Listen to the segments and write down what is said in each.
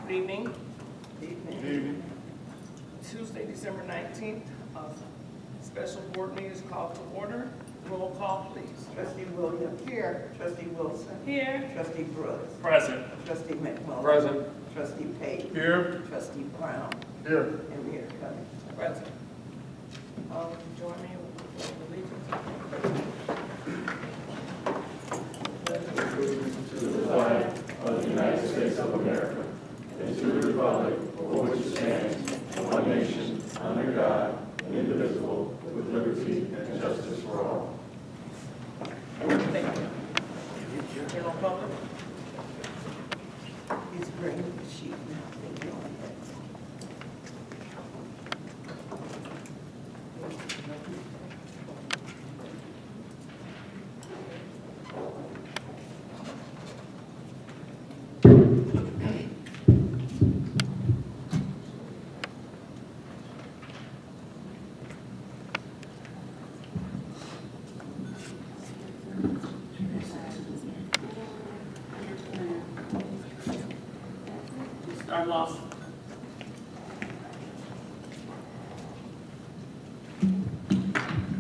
Good evening. Evening. Tuesday, December 19th, special board meeting is called to order. Roll call, please. Trustee Williams. Here. Trustee Wilson. Here. Trustee Brooks. Present. Trustee McMullen. Present. Trustee Pate. Here. Trustee Brown. Here. And Mayor Cummings. Present. Would you join me with the allegiance? To the flag of the United States of America, and to the republic for which it stands, one nation, under God, indivisible, with liberty and justice for all. Thank you. General public? He's bringing the sheet now. Thank you. Start Lawson.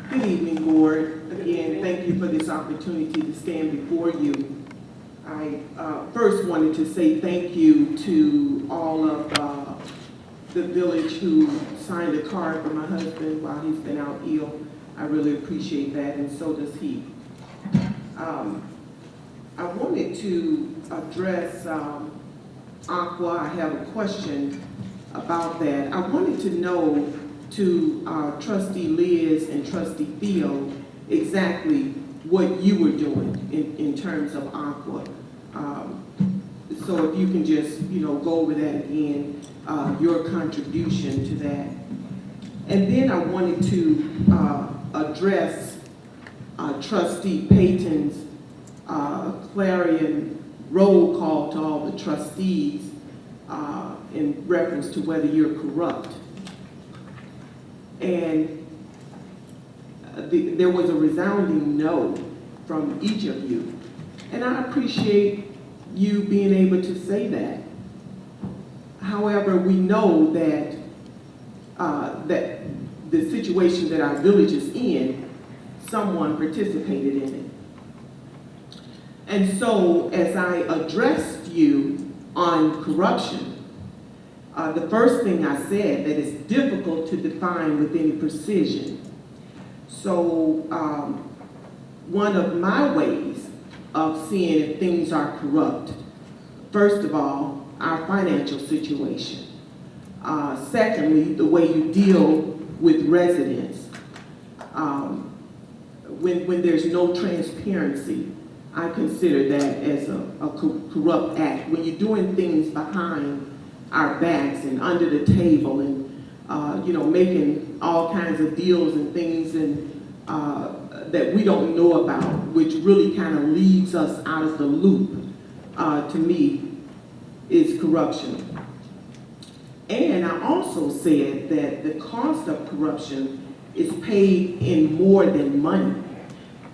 Good evening, Board. Again, thank you for this opportunity to stand before you. I first wanted to say thank you to all of the village who signed a card for my husband while he's been out ill. I really appreciate that, and so does he. I wanted to address Aqua. I have a question about that. I wanted to know to Trustee Liz and Trustee Theo exactly what you were doing in terms of Aqua. So if you can just, go over that again, your contribution to that. And then I wanted to address Trustee Payton's clarion roll call to all the trustees in reference to whether you're corrupt. And there was a resounding no from each of you. And I appreciate you being able to say that. However, we know that that the situation that our village is in, someone participated in it. And so, as I addressed you on corruption, the first thing I said that it's difficult to define with any precision. So, one of my ways of seeing if things are corrupt, first of all, our financial situation. Secondly, the way you deal with residents. When there's no transparency, I consider that as a corrupt act. When you're doing things behind our backs and under the table and, making all kinds of deals and things that we don't know about, which really kind of leaves us out of the loop, to me, is corruption. And I also said that the cost of corruption is paid in more than money.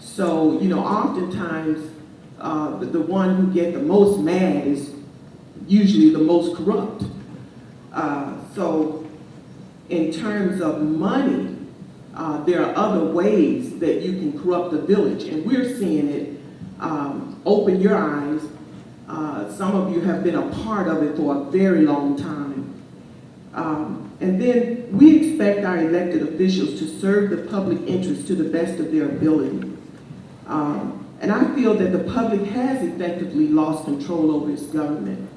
So, oftentimes, the one who gets the most mad is usually the most corrupt. So in terms of money, there are other ways that you can corrupt the village, and we're seeing it. Open your eyes. Some of you have been a part of it for a very long time. And then we expect our elected officials to serve the public interest to the best of their ability. And I feel that the public has effectively lost control over its government.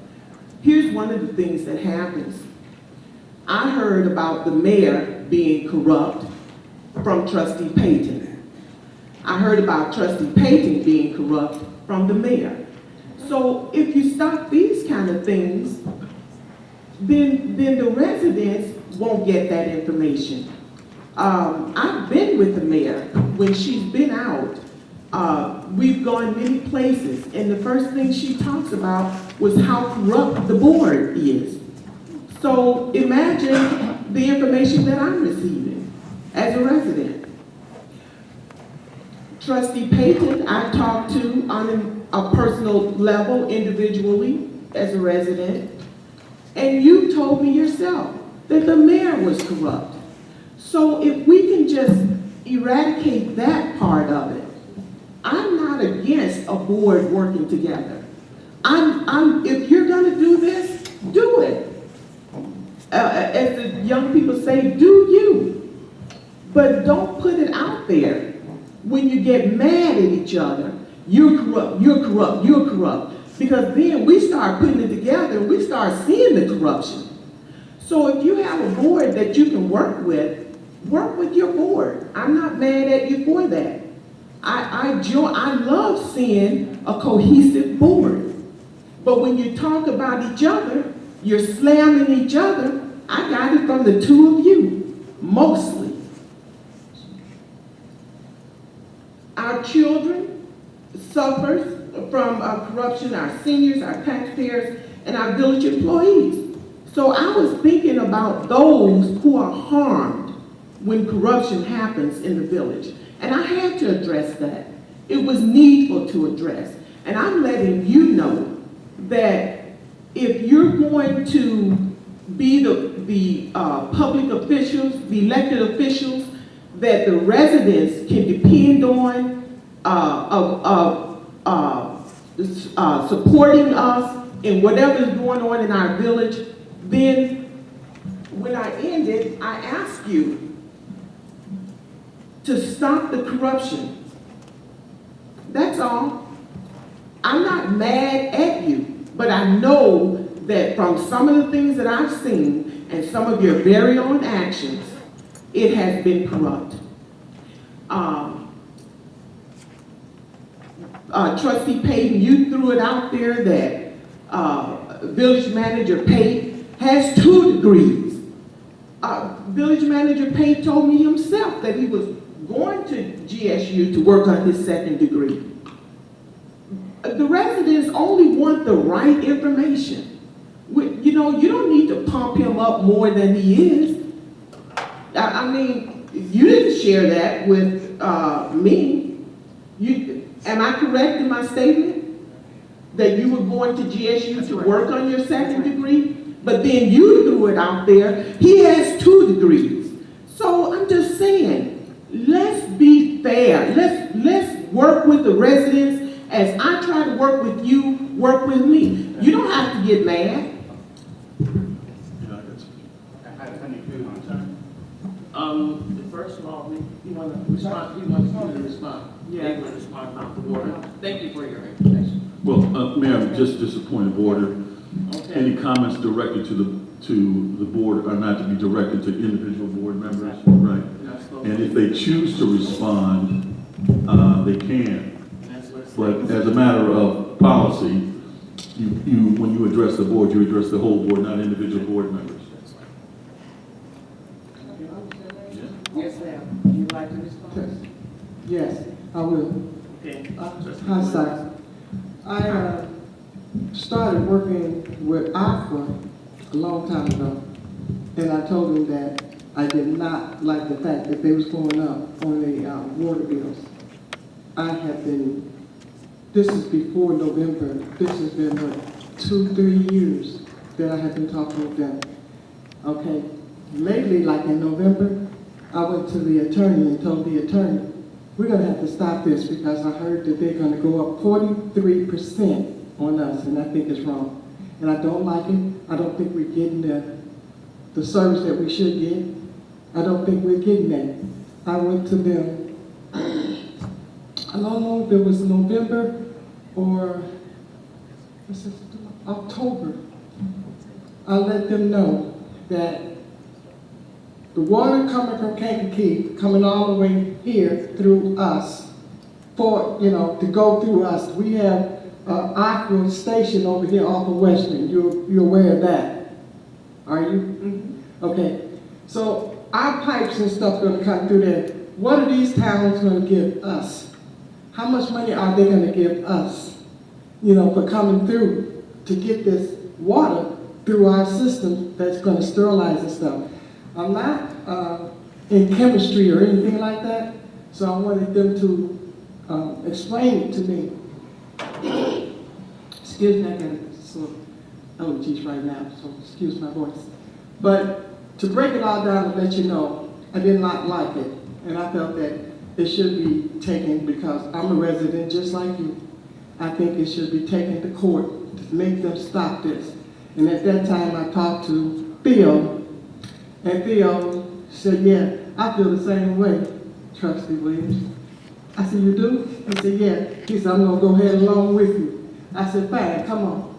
Here's one of the things that happens. I heard about the mayor being corrupt from Trustee Payton. I heard about Trustee Payton being corrupt from the mayor. So if you stop these kind of things, then the residents won't get that information. I've been with the mayor when she's been out. We've gone many places, and the first thing she talks about was how corrupt the board is. So imagine the information that I'm receiving as a resident. Trustee Payton, I talked to on a personal level, individually, as a resident. And you told me yourself that the mayor was corrupt. So if we can just eradicate that part of it, I'm not against a board working together. If you're gonna do this, do it. As the young people say, do you. But don't put it out there when you get mad at each other. You're corrupt, you're corrupt, you're corrupt. Because then we start putting it together and we start seeing the corruption. So if you have a board that you can work with your board. I'm not mad at you for that. I love seeing a cohesive board. But when you talk about each other, you're slamming each other. I got it from the two of you, mostly. Our children suffer from corruption, our seniors, our taxpayers, and our village employees. So I was thinking about those who are harmed when corruption happens in the village. And I had to address that. It was needful to address. And I'm letting you know that if you're going to be the public officials, the elected officials, that the residents can depend on supporting us in whatever is going on in our village, then when I end it, I ask you to stop the corruption. That's all. I'm not mad at you, but I know that from some of the things that I've seen and some of your very own actions, it has been corrupt. Trustee Payton, you threw it out there that Village Manager Pate has 2 degrees. Village Manager Pate told me himself that he was going to GSU to work on his 2nd degree. The residents only want the right information. You know, you don't need to pump him up more than he is. I mean, you didn't share that with me. Am I correct in my statement? That you were going to GSU to work on your 2nd degree? But then you threw it out there. He has 2 degrees. So I'm just saying, let's be fair. Let's work with the residents as I try to work with you, work with me. You don't have to get mad. First of all, you want to respond, you want to respond. Yeah. They will respond about the order. Thank you for your information. Well, Mayor, just a point of order. Okay. Any comments directed to the board are not to be directed to individual board members, right? And if they choose to respond, they can. But as a matter of policy, when you address the board, you address the whole board, not individual board members. Yes, ma'am. You'd like to respond? Yes, I will. Okay. Hi, sir. I started working with Aqua a long time ago, and I told them that I did not like the fact that they was going up on the water bills. I have been, this is before November, this has been, what, 2-3 years that I have been talking with them. Okay, lately, like in November, I went to the attorney and told the attorney, we're gonna have to stop this because I heard that they're gonna go up 43% on us, and I think it's wrong. And I don't like it. I don't think we're getting the service that we should get. I don't think we're getting that. I went to them, I don't know if it was November or October. I let them know that the water coming from Kankakee, coming all the way here through us, for, you know, to go through us. We have Aqua Station over here off of Western. You're aware of that, are you? Mm-hmm. Okay. So our pipes and stuff going to come through there. What are these towns going to give us? How much money are they going to give us, you know, for coming through to get this water through our system that's going to sterilize and stuff? I'm not in chemistry or anything like that, so I wanted them to explain it to me. Excuse me, I got some I'm a teacher right now, so excuse my voice. But to break it all down and let you know, I did not like it. And I felt that it should be taken, because I'm a resident just like you. I think it should be taken to court to make them stop this. And at that time, I talked to Theo, and Theo said, yeah, I feel the same way, Trustee Williams. I said, you do? He said, yeah. He said, I'm gonna go ahead along with you. I said, fine, come on.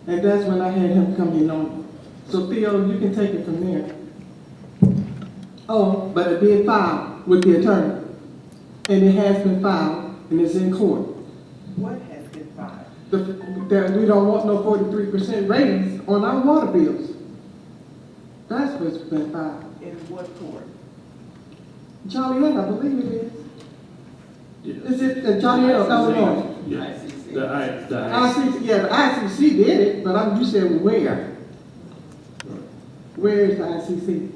And that's when I had him come in on. So Theo, you can take it from there. Oh, but it did file with the attorney. And it has been filed, and it's in court. What has been filed? That we don't want no 43% raise on our water bills. That's what's been filed. In what court? Joliet, I believe it is. Yeah. Is it Joliet or Illinois? Yeah. The ICC, yeah, the ICC did it, but you said where? Where is the ICC?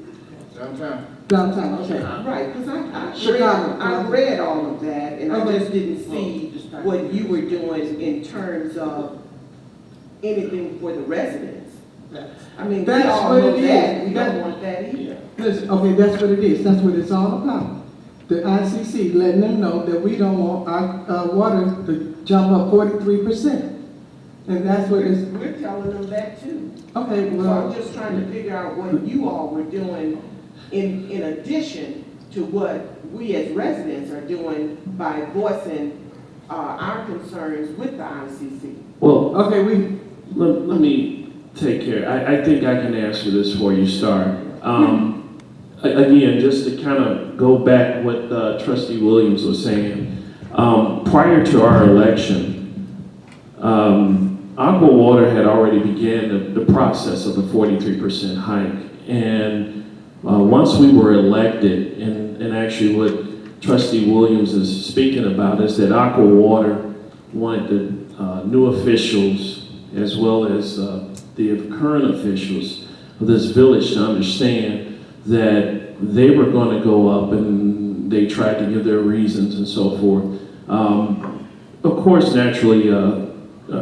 Downtown. Downtown, okay. Right, because Chicago. I read all of that, and I Okay. just didn't see what you were doing in terms of anything for the residents. I mean, we That's all what know it that, is. we don't want that either. Listen, okay, that's what it is. That's what it's all about. The ICC letting them know that we don't want our water to jump up 43%. And that's what it's, We're telling them that too. okay, So well, I'm just trying to figure out what you all were doing in addition to what we as residents are doing by voicing our concerns with the ICC. Well, okay, let me take care. I think I can answer this before you start. Again, just to kind of go back what Trustee Williams was saying, prior to our election, Aqua Water had already began the process of the 43% hike. And once we were elected, and actually what Trustee Williams is speaking about is that Aqua Water wanted the new officials as well as the current officials of this village to understand that they were going to go up, and they tried to give their reasons and so forth. Of course, naturally,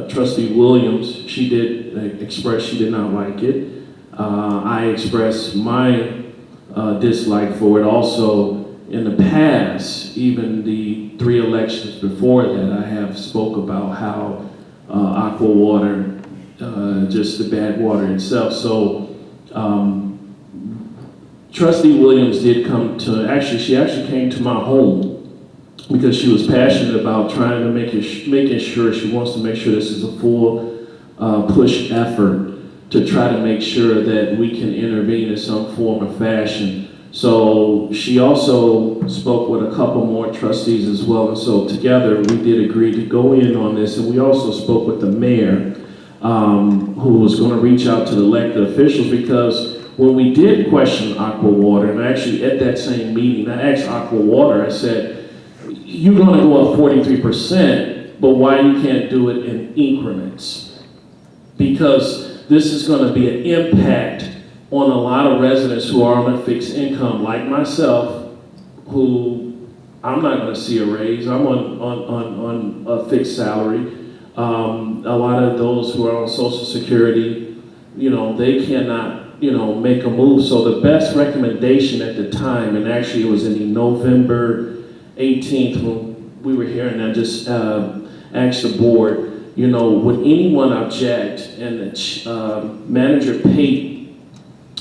Trustee Williams, she did express she did not like it. I expressed my dislike for it. Also, in the past, even the 3 elections before that, I have spoke about how Aqua Water, just the bad water itself. So Trustee Williams did come to, she actually came to my home because she was passionate about trying to making sure, she wants to make sure this is a full push effort to try to make sure that we can intervene in some form or fashion. So she also spoke with a couple more trustees as well, and so together we did agree to go in on this, and we also spoke with the mayor, who was going to reach out to the elected officials, because when we did question Aqua Water, and actually at that same meeting, I asked Aqua Water, I said, you're going to go up 43%, but why you can't do it in increments? Because this is going to be an impact on a lot of residents who are on a fixed income, like myself, who I'm not going to see a raise. I'm on a fixed salary. A lot of those who are on Social Security, they cannot, make a move. So the best recommendation at the time, and actually it was in the November 18th when we were here, and I just asked the board, would anyone object? And Manager Pate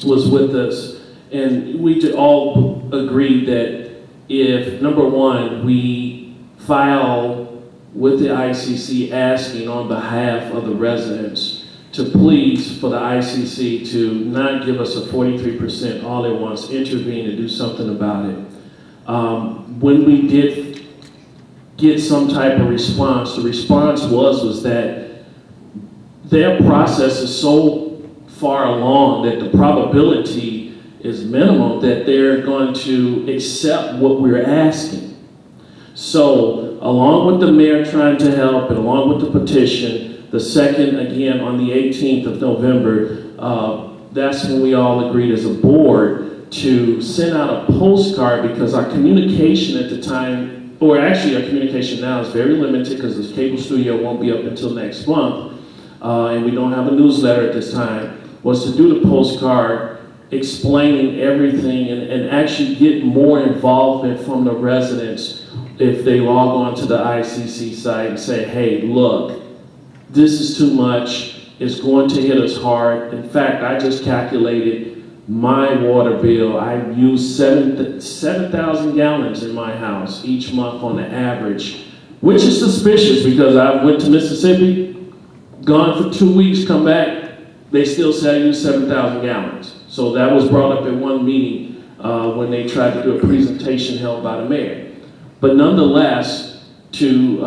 was with us, and we all agreed that if, number one, we file with the ICC asking on behalf of the residents to please for the ICC to not give us a 43% all at once, intervene and do something about it. When we did get some type of response, the response was that their process is so far along that the probability is minimal that they're going to accept what we're asking. So, along with the mayor trying to help and along with the petition, the second, again, on the 18th of November, that's when we all agreed as a board to send out a postcard, because our communication at the time, or actually our communication now is very limited because this cable studio won't be up until next month. and we don't have a newsletter at this time, was to do the postcard explaining everything and actually get more involvement from the residents if they log on to the ICC site and say, hey, look, this is too much, it's going to hit us hard. In fact, I just calculated my water bill. I use 7,000 gallons in my house each month on the average, which is suspicious because I went to Mississippi, gone for 2 weeks, come back, they still say I use 7,000 gallons. So that was brought up at one meeting when they tried to do a presentation held by the mayor. But nonetheless, to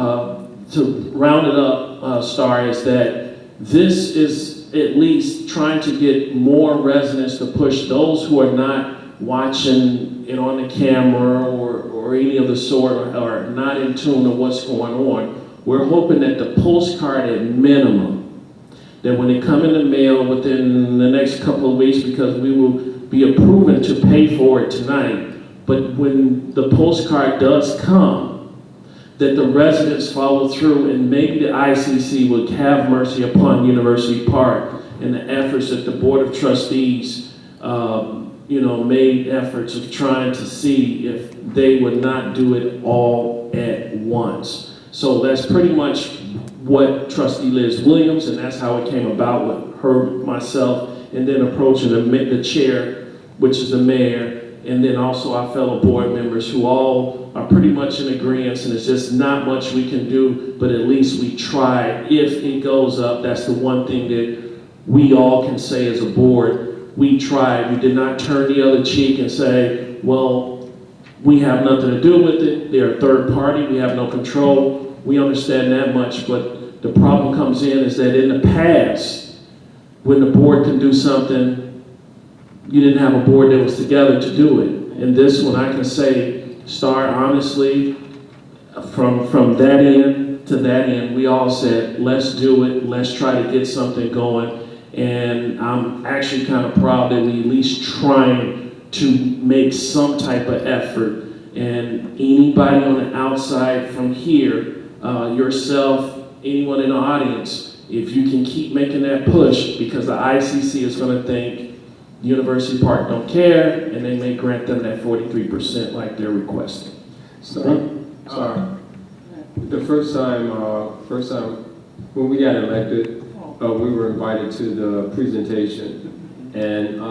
round it up, Star, is that this is at least trying to get more residents to push those who are not watching it on the camera or any of the sort or not in tune of what's going on. We're hoping that the postcard at minimum, that when they come in the mail within the next couple of weeks, because we will be approving to pay for it tonight, but when the postcard does come, that the residents follow through and maybe the ICC would have mercy upon University Park and the efforts that the Board of Trustees, made efforts of trying to see if they would not do it all at once. So that's pretty much what Trustee Liz Williams, and that's how it came about with her, myself, and then approaching the chair, which is the mayor, and then also our fellow board members who all are pretty much in agreement, and it's just not much we can do, but at least we tried. If it goes up, that's the one thing that we all can say as a board. We tried. We did not turn the other cheek and say, well, we have nothing to do with it. They're a third party. We have no control. We understand that much, but the problem comes in is that in the past, when the board can do something, you didn't have a board that was together to do it. And this one, I can say, Star, honestly, from that end to that end, we all said, let's do it. Let's try to get something going. And I'm actually kind of proud that we at least trying to make some type of effort. And anybody on the outside from here, yourself, anyone in the audience, if you can keep making that push, because the ICC is going to think University Park don't care, and they may grant them that 43% like they're requesting. Sorry. The first time when we got elected, we were invited to the presentation, and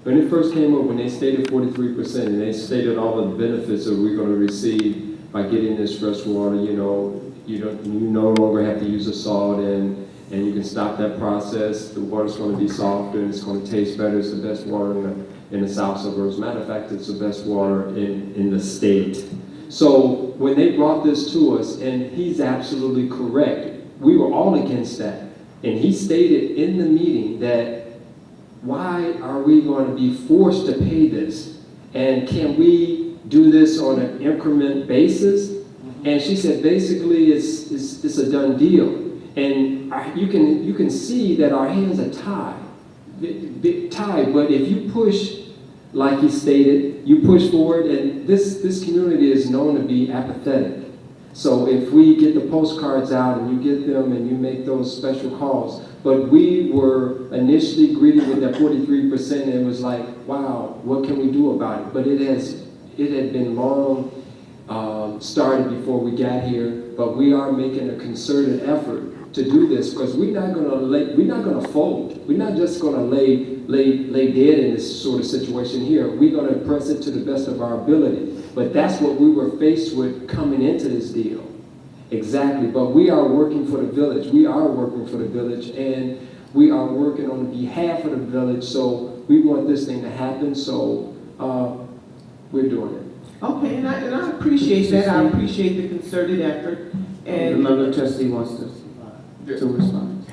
when it first came up, when they stated 43%, and they stated all of the benefits that we're going to receive by getting this fresh water, you no longer have to use a salt, and you can stop that process. The water's going to be softer, and it's going to taste better. It's the best water in the South Suburbs. Matter of fact, it's the best water in the state. So when they brought this to us, and he's absolutely correct, we were all against that. And he stated in the meeting that, why are we going to be forced to pay this? And can we do this on an increment basis? And she said, basically, it's a done deal. And you can see that our hands are tied. But if you push, like he stated, you push forward, and this community is known to be apathetic. So if we get the postcards out and you get them and you make those special calls, but we were initially greeted with that 43% and it was like, wow, what can we do about it? But it had been long started before we got here, but we are making a concerted effort to do this because we're not going to fold. We're not just going to lay dead in this sort of situation here. We're going to press it to the best of our ability. But that's what we were faced with coming into this deal. Exactly. But we are working for the village. We are working for the village, and we are working on behalf of the village. So we want this thing to happen. So we're doing it. Okay, and I appreciate that. I appreciate the concerted effort. And another trustee wants to respond.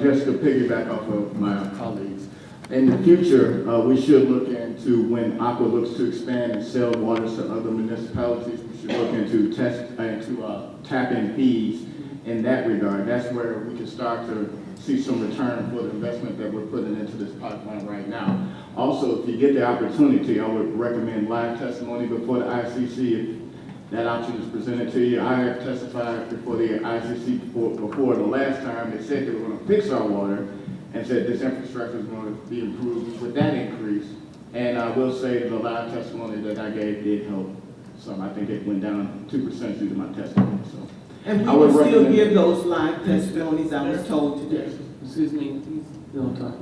Just to piggyback off of my colleagues, in the future, we should look into when Aqua looks to expand and sell waters to other municipalities. We should look into tap-in fees in that regard. That's where we can start to see some return for the investment that we're putting into this pipeline right now. Also, if you get the opportunity, I would recommend live testimony before the ICC that option is presented to you. I have testified before the ICC before the last time. They said they were going to fix our water and said this infrastructure is going to be improved with that increase. And I will say the live testimony that I gave did help some. I think it went down 2% due to my testimony. So, And we I would will still recommend- give those live testimonies, I was told today. Excuse me, please, don't talk.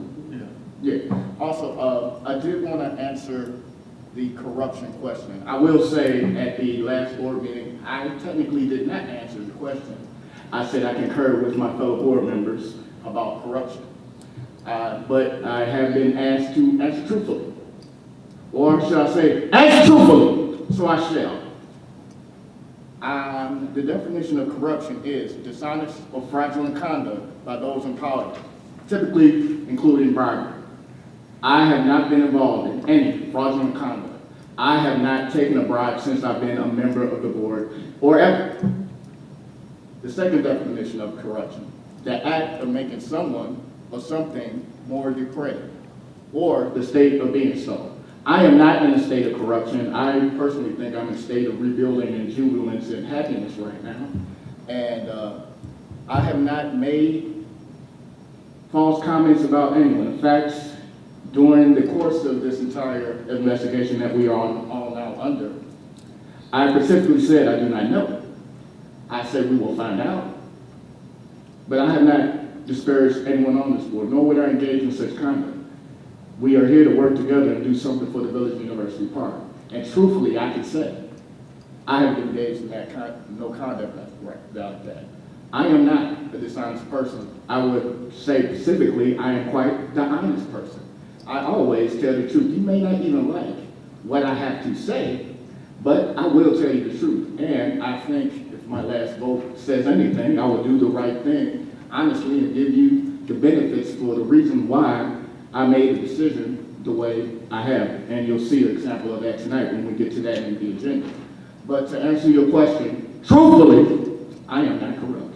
Yeah. Also, I did want to answer the corruption question. I will say at the last board meeting, I technically did not answer the question. I said I concur with my fellow board members about corruption. But I have been asked to answer truthfully. Or should I say, answer truthfully, so I shall. The definition of corruption is dishonest or fraudulent conduct by those in power, typically including bribery. I have not been involved in any fraudulent conduct. I have not taken a bribe since I've been a member of the board, or ever. The second definition of corruption, the act of making someone or something more depraved, or the state of being so. I am not in a state of corruption. I personally think I'm in a state of rebuilding and jubilance and happiness right now. And I have not made false comments about anyone. In fact, during the course of this entire investigation that we are all now under, I specifically said I do not know. I said we will find out. But I have not disparaged anyone on this board, nor would I engage in such conduct. We are here to work together and do something for the Village University Park. And truthfully, I can say, I have been engaged in that no conduct like that. I am not a dishonest person. I would say specifically, I am quite the honest person. I always tell the truth. You may not even like what I have to say, but I will tell you the truth. And I think if my last vote says anything, I will do the right thing, honestly, and give you the benefits for the reason why I made the decision the way I have. And you'll see an example of that tonight when we get to that in the agenda. But to answer your question, truthfully, I am not corrupt.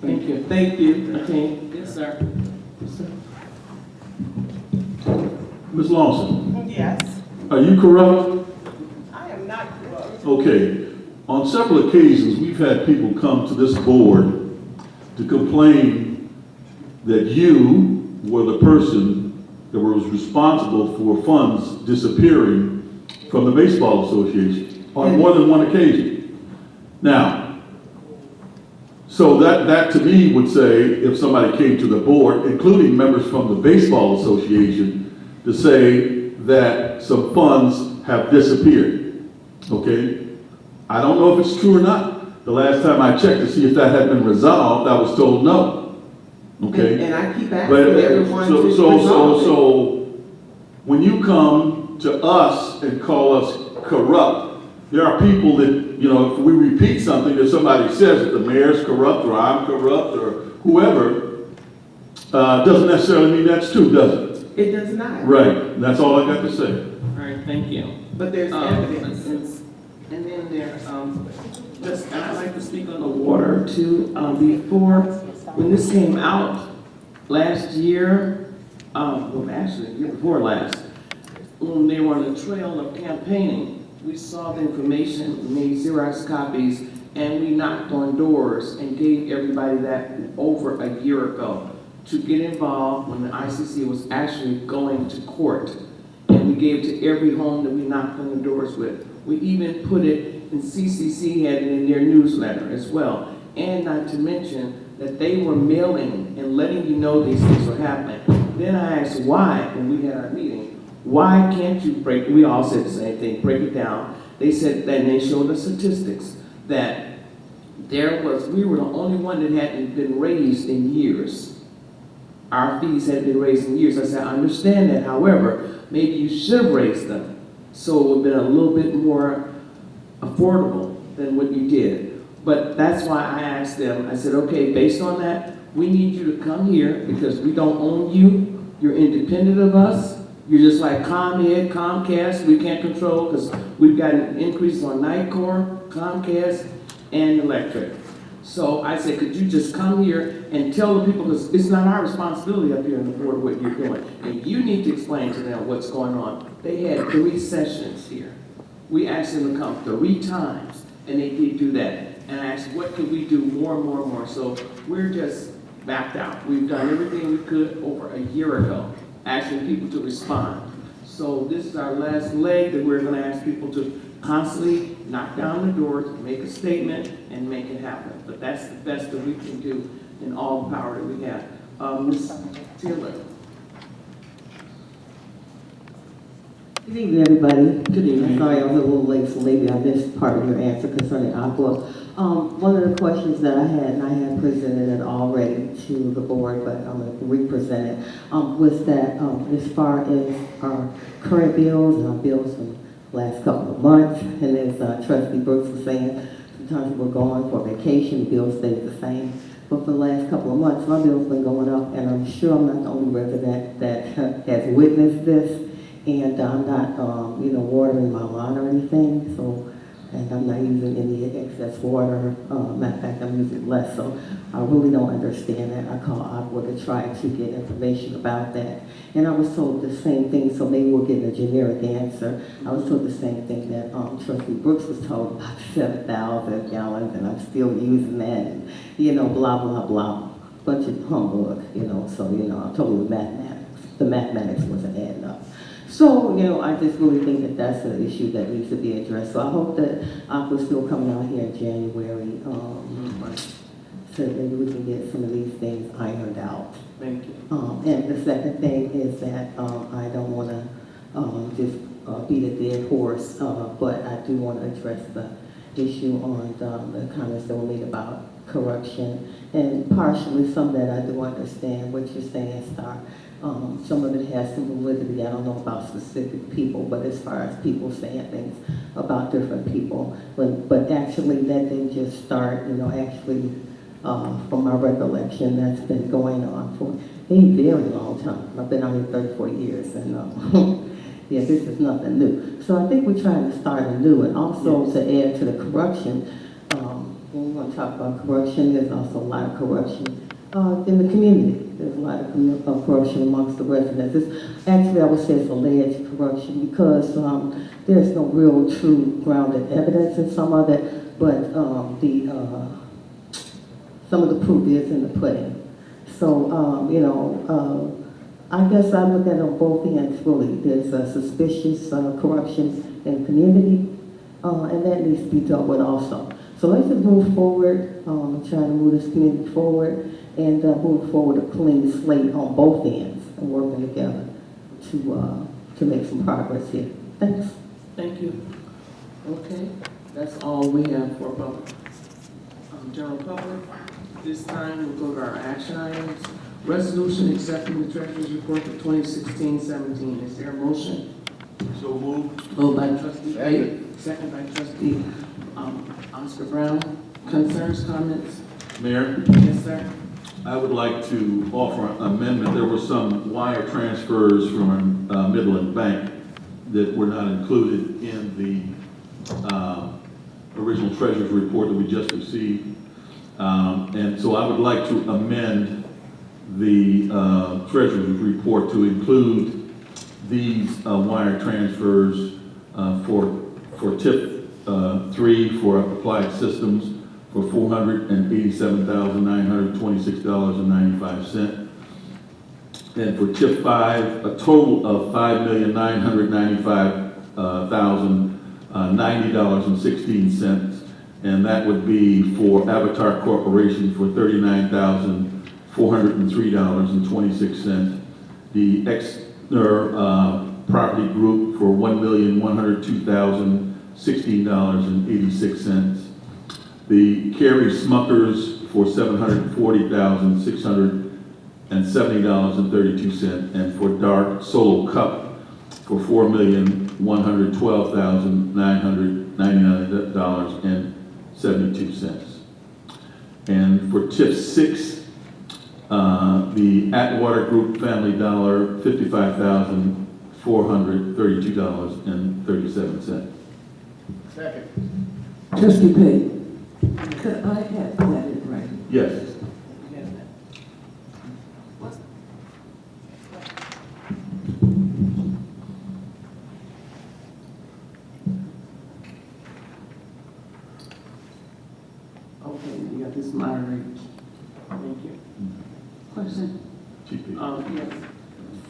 Thank you. Thank you. Okay, yes, sir. Ms. Lawson, Yes, are you corrupt? I am not corrupt. Okay. On several occasions, we've had people come to this board to complain that you were the person that was responsible for funds disappearing from the Baseball Association on more than one occasion. Now, so that to me would say, if somebody came to the board, including members from the Baseball Association, to say that some funds have disappeared, okay? I don't know if it's true or not. The last time I checked to see if that had been resolved, I was told no, okay? And I keep asking But everyone to resolve it. so when you come to us and call us corrupt, there are people that, you know, if we repeat something that somebody says that the mayor's corrupt or I'm corrupt or whoever, doesn't necessarily mean that's true, does it? It does not. Right, that's all I got to say. All right, thank you. But there's evidence. And then there, just, I'd like to speak on the water too. Before, when this came out last year, well, actually, the year before last, when they were on the trail of campaigning, we saw the information, made Xerox copies, and we knocked on doors and gave everybody that over a year ago to get involved when the ICC was actually going to court. And we gave to every home that we knocked on the doors with. We even put it in CCC, had it in their newsletter as well. And not to mention that they were mailing and letting you know these things were happening. Then I asked why, when we had our meeting, why can't you break, we all said the same thing, break it down. They said, and they showed us statistics that we were the only one that hadn't been raised in years. Our fees hadn't been raised in years. I said, I understand that. However, maybe you should have raised them so it would have been a little bit more affordable than what you did. But that's why I asked them, I said, okay, based on that, we need you to come here because we don't own you. You're independent of us. You're just like ComEd, Comcast, we can't control because we've got an increase on Nightcore, Comcast, and electric. So I said, could you just come here and tell the people, because it's not our responsibility up here on the board what you're doing. And you need to explain to them what's going on. They had 3 sessions here. We asked them to come 3 times. and they did do that. And I asked, what could we do more and more and more? So we're just backed out. We've done everything we could over a year ago, asking people to respond. So this is our last leg that we're gonna ask people to constantly knock down the doors, make a statement, and make it happen. But that's the best that we can do in all the power that we have. Ms. Taylor. Good evening, everybody. Good evening. I'm sorry I was a little late, so maybe I missed part of your answer concerning Aqua. One of the questions that I had, and I had presented it already to the board, but I'm going to re-present it, was that as far as our current bills and our bills from the last couple of months, and as Trustee Brooks was saying, sometimes we're going for vacation, the bill stays the same. But for the last couple of months, my bill's been going up, and I'm sure I'm not the only resident that has witnessed this. And I'm not, watering my lawn or anything, so, and I'm not using any excess water. Matter of fact, I'm using less, so I really don't understand that. I call Aqua to try to get information about that. And I was told the same thing, so maybe we're getting a generic answer. I was told the same thing that Trustee Brooks was told about 7,000 gallons, and I'm still using that, and, blah, blah, blah. Bunch of humbug, so, I told him the mathematics wasn't adding up. So, I just really think that that's an issue that needs to be addressed. So I hope that Aqua's still coming out here in January, so maybe we can get some of these things ironed out. Thank you. And the second thing is that I don't want to just beat a dead horse, but I do want to address the issue on the comments that were made about corruption, and partially some that I do understand what you're saying, Star. Some of it has some validity. I don't know about specific people, but as far as people saying things about different people, but actually that didn't just start, actually from my recollection, that's been going on for a very long time. I've been out here 34 years, and yeah, this is nothing new. So I think we're trying to start anew, and also Yes. to add to the corruption. When we want to talk about corruption, there's also a lot of corruption in the community. There's a lot of corruption amongst the residents. Actually, I would say it's alleged corruption because there's no real, true, grounded evidence in some of it, but some of the proof is in the pudding. So, I guess I look at it on both ends, really. There's a suspicious corruption in the community, and that needs to be dealt with also. So let's just move forward, try to move this community forward, and move forward a clean slate on both ends, and working together to make some progress here. Thanks. Thank you. Okay, that's all we have for public. General public, this time we'll go to our action items. Resolution accepting the Treasurer's Report for 2016-17. Is there a motion? So moved. Moved by Trustee Bate, second by Trustee Oscar Brown. Concerns, comments? Mayor, Yes, sir. I would like to offer an amendment. There were some wire transfers from Midland Bank that were not included in the original Treasurer's Report that we just received. And so I would like to amend the Treasurer's Report to include these wire transfers for TIP 3 for applied systems for $487,926.95. And for TIP 5, a total of $5,995,090.16. And that would be for Avatar Corporation for $39,403.26. The Exner Property Group for $1,102,016.86. The Carey Smuckers for $740,670.32, and for Dark Solo Cup for $4,112,999.72. And for TIP 6, the Atwater Group Family Dollar, $55,432.37. Second. Trustee Pate, could I have that in writing? Yes.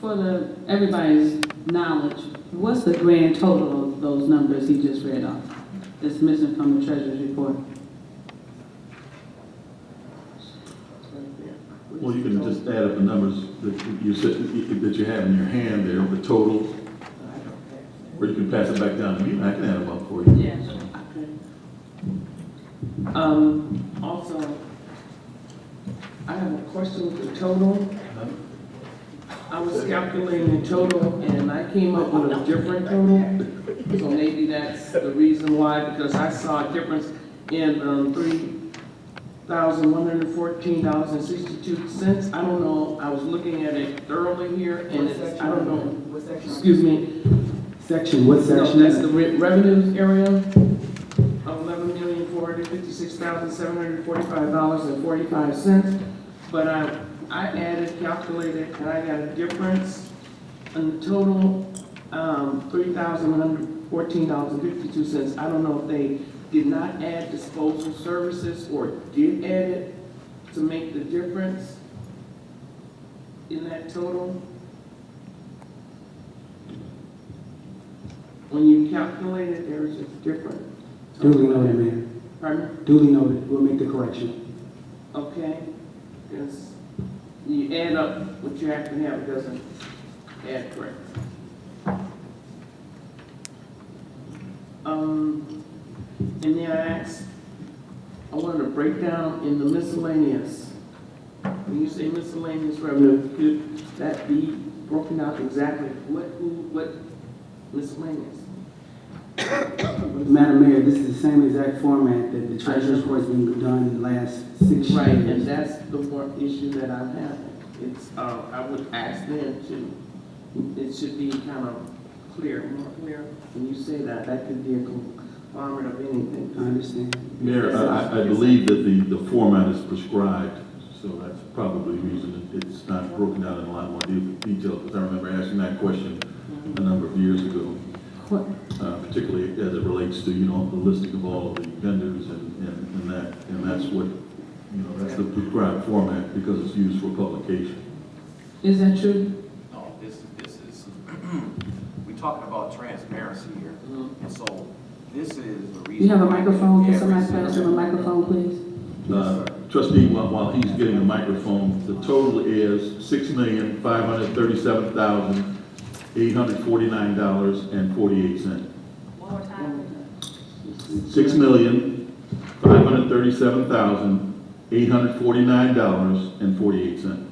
everybody's knowledge, what's the grand total of those numbers he just read off that's missing from the treasurer's report? Well, you can just add up the numbers that you have in your hand there, the totals, or you can pass it back down to me, and I can add them up for you. Yeah. Also, I have a question with the total. I was calculating the total and I came up with a different total. So maybe that's the reason why, because I saw a difference in $3,114.62. I don't know, I was looking at it thoroughly here and it's, I don't know, excuse me. Section, what No, section? that's the revenues area of $11,456,745.45. But I added, calculated, and I got a difference in the total, $3,114.52. I don't know if they did not add disposal services or did add it to make the difference in that total. When you calculate it, there is a difference. Duly noted, Mayor. Pardon? Duly noted. We'll make the correction. Okay, because you add up what you actually have, it doesn't add correct. And then I wanted a breakdown in the miscellaneous. When you say miscellaneous revenue, could that be broken out exactly what miscellaneous? Madam Mayor, this is the same exact format that the treasurer's report has been done in the last 6 years. Right, and that's the one issue that I'm having. It's, I would ask them to, it should be kind of clear, more clear. When you say that, that could be a conglomerate of anything. I understand. Mayor, I believe that the format is prescribed, so that's probably the reason it's not broken down in a lot more detail, because I remember asking that question a number of years ago. Particularly as it relates to, the listing of all of the vendors and that's what, that's the prescribed format because it's used for publication. Is that true? No, this is, we're talking about transparency here. And so this is the reason. You have a microphone? Can every somebody pass him a microphone, please? Trustee, while he's getting a microphone, the total is $6,537,849.48. One more time. $6,537,849.48.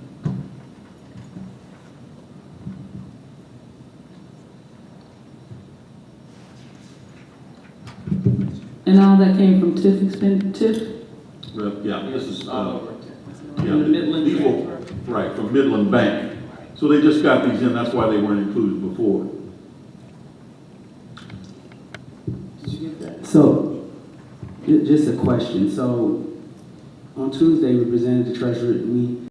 And all that came from TIF TIF? Well, yeah, this is, All over. yeah, In the Midland these were, transfer. right, from Midland Bank. So they just got these in, that's why they weren't included before. Did you get that? So, just a question. So, on Tuesday, we presented the treasurer,